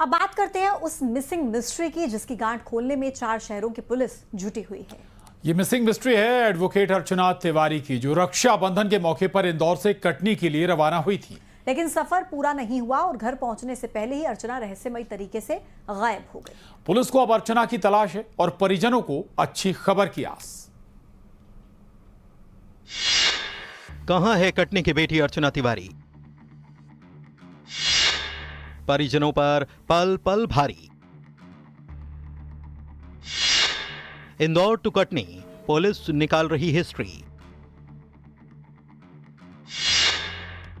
अब बात करते हैं उस मिसिंग मिस्ट्री की जिसकी गांठ खोलने में 4 शहरों की पुलिस जुटी हुई है। ये मिसिंग मिस्ट्री है एडवोकेट अर्चना तिवारी की, जो रक्षाबंधन के मौके पर इंदौर से कटनी के लिए रवाना हुई थी। लेकिन सफर पूरा नहीं हुआ और घर पहुंचने से पहले ही अर्चना रहस्यमयी तरीके से गायब हो गई। पुलिस को अब अर्चना की तलाश है और परिजनों को अच्छी खबर की आस। कहां है कटनी की बेटी अर्चना तिवारी? परिजनों पर पल पल भारी। इंदौर टू कटनी पुलिस निकाल रही हिस्ट्री।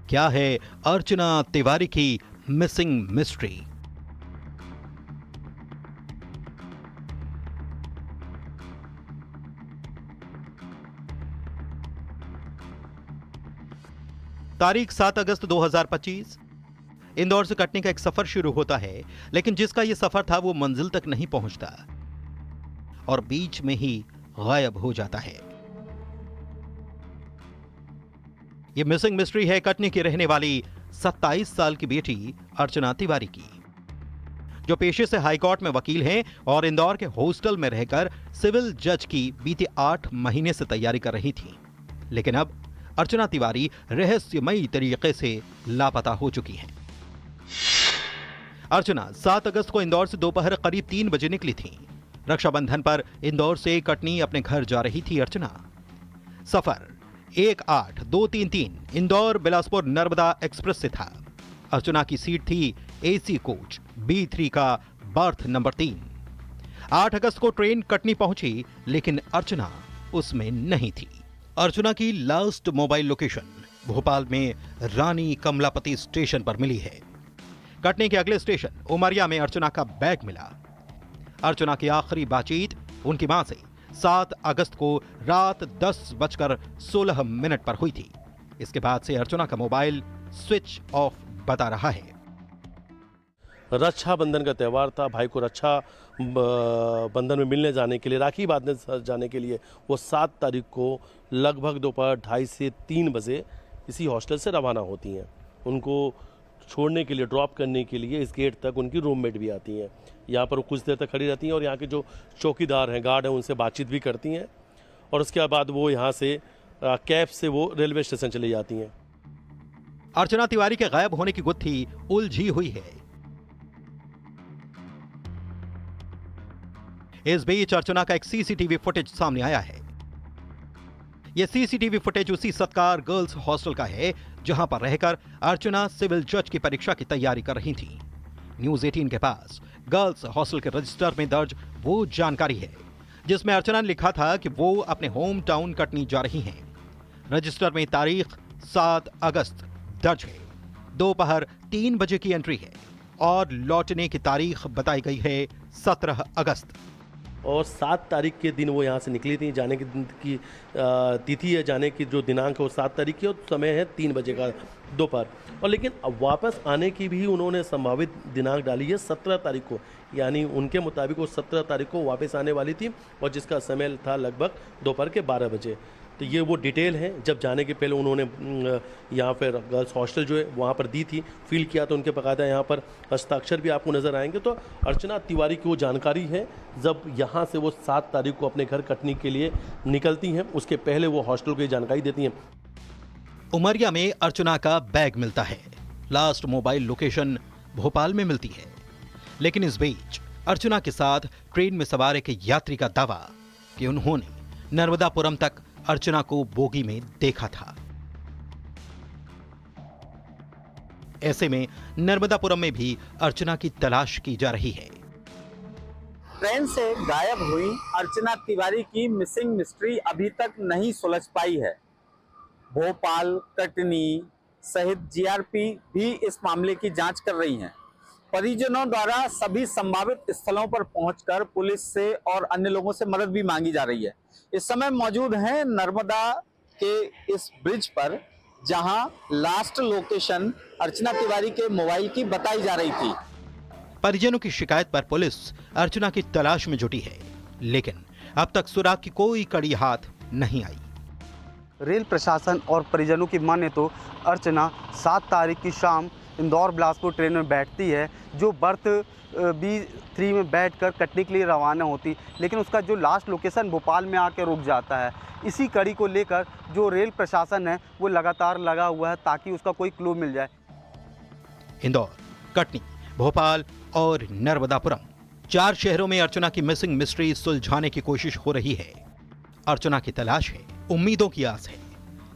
क्या है अर्चना तिवारी की मिसिंग मिस्ट्री? तारीख 7 अगस्त 2025। इंदौर से कटनी का एक सफर शुरू होता है, लेकिन जिसका यह सफर था वो मंजिल तक नहीं पहुंचता और बीच में ही गायब हो जाता है। यह मिसिंग मिस्ट्री है कटनी की रहने वाली 27 साल की बेटी अर्चना तिवारी की, जो पेशे से हाईकोर्ट में वकील हैं और इंदौर के हॉस्टल में रहकर सिविल जज की बीते 8 महीने से तैयारी कर रही थी। लेकिन अब अर्चना तिवारी रहस्यमयी तरीके से लापता हो चुकी हैं। अर्चना 7 अगस्त को इंदौर से दोपहर करीब 3 बजे निकली थी। रक्षाबंधन पर इंदौर से कटनी अपने घर जा रही थी अर्चना। सफर 18233 इंदौर बिलासपुर नर्मदा एक्सप्रेस से था। अर्चना की सीट थी एसी कोच B3 का बर्थ नंबर 3। 8 अगस्त को ट्रेन कटनी पहुंची, लेकिन अर्चना उसमें नहीं थी। अर्चना की लास्ट मोबाइल लोकेशन भोपाल में रानी कमलापति स्टेशन पर मिली है। कटनी के अगले स्टेशन उमरिया में अर्चना का बैग मिला। अर्चना की आखिरी बातचीत उनकी मां से 7 अगस्त को रात 10:16 पर हुई थी। इसके बाद से अर्चना का मोबाइल स्विच ऑफ बता रहा है। रक्षाबंधन का त्यौहार था, भाई को रक्षा बंधन में मिलने जाने के लिए, राखी बांधने जाने के लिए वो 7 तारीख को लगभग दोपहर 2:30 से 3 बजे इसी हॉस्टल से रवाना होती हैं। उनको छोड़ने के लिए, ड्रॉप करने के लिए इस गेट तक उनकी रूममेट भी आती हैं। यहाँ पर वो कुछ देर तक खड़ी रहती हैं और यहाँ के जो चौकीदार हैं, गार्ड हैं, उनसे बातचीत भी करती हैं और उसके बाद वो यहाँ से कैब से वो रेलवे स्टेशन चली जाती हैं। अर्चना तिवारी के गायब होने की गुत्थी उलझी हुई है। इस बीच अर्चना का एक सीसीटीवी फुटेज सामने आया है। यह सीसीटीवी फुटेज उसी सत्कार गर्ल्स हॉस्टल का है जहां पर रहकर अर्चना सिविल जज की परीक्षा की तैयारी कर रही थी। न्यूज़ 18 के पास गर्ल्स हॉस्टल के रजिस्टर में दर्ज वो जानकारी है जिसमें अर्चना ने लिखा था कि वो अपने होम टाउन कटनी जा रही हैं। रजिस्टर में तारीख 7 अगस्त दर्ज है। दोपहर 3 बजे की एंट्री है और लौटने की तारीख बताई गई है 17 अगस्त। और 7 तारीख के दिन वो यहाँ से निकली थी। जाने की तिथि है, जाने की जो दिनांक है वो 7 तारीख की और समय है 3 बजे का दोपहर। और लेकिन अब वापस आने की भी उन्होंने संभावित दिनांक डाली है 17 तारीख को, यानी उनके मुताबिक वो 17 तारीख को वापस आने वाली थी और जिसका समय था लगभग दोपहर के 12 बजे। तो ये वो डिटेल है। जब जाने के पहले उन्होंने यहाँ पर गर्ल्स हॉस्टल जो है वहाँ पर दी थी, फील किया तो उनके बकायदा यहाँ पर हस्ताक्षर भी आपको नज़र आएंगे। तो अर्चना तिवारी की वो जानकारी है जब यहाँ से वो 7 तारीख को अपने घर कटनी के लिए निकलती हैं, उसके पहले वो हॉस्टल को ये जानकारी देती हैं। उमरिया में अर्चना का बैग मिलता है। लास्ट मोबाइल लोकेशन भोपाल में मिलती है। लेकिन इस बीच अर्चना के साथ ट्रेन में सवार एक यात्री का दावा कि उन्होंने नर्मदापुरम तक अर्चना को बोगी में देखा था। ऐसे में नर्मदापुरम में भी अर्चना की तलाश की जा रही है। ट्रेन से गायब हुई अर्चना तिवारी की मिसिंग मिस्ट्री अभी तक नहीं सुलझ पाई है। भोपाल, कटनी सहित जीआरपी भी इस मामले की जांच कर रही हैं। परिजनों द्वारा सभी संभावित स्थलों पर पहुंचकर पुलिस से और अन्य लोगों से मदद भी मांगी जा रही है। इस समय मौजूद हैं नर्मदा के इस ब्रिज पर, जहां लास्ट लोकेशन अर्चना तिवारी के मोबाइल की बताई जा रही थी। परिजनों की शिकायत पर पुलिस अर्चना की तलाश में जुटी है, लेकिन अब तक सुराग की कोई कड़ी हाथ नहीं आई। रेल प्रशासन और परिजनों की माने तो अर्चना 7 तारीख की शाम इंदौर बिलासपुर ट्रेन में बैठती है, जो बर्थ B3 में बैठकर कटनी के लिए रवाना होती, लेकिन उसका जो लास्ट लोकेशन भोपाल में आकर रुक जाता है। इसी कड़ी को लेकर जो रेल प्रशासन है वो लगातार लगा हुआ है ताकि उसका कोई क्लू मिल जाए। इंदौर, कटनी, भोपाल और नर्मदापुरम, 4 शहरों में अर्चना की मिसिंग मिस्ट्री सुलझाने की कोशिश हो रही है। अर्चना की तलाश है, उम्मीदों की आस है,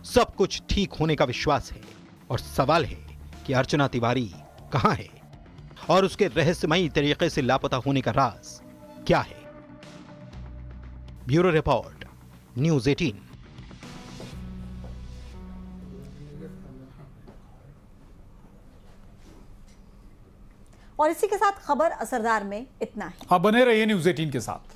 सब कुछ ठीक होने का विश्वास है और सवाल है कि अर्चना तिवारी कहां है और उसके रहस्यमयी तरीके से लापता होने का राज क्या है। Bureau report, news 18। और इसी के साथ खबर असरदार में इतना ही। आप बने रहिए न्यूज़ 18 के साथ।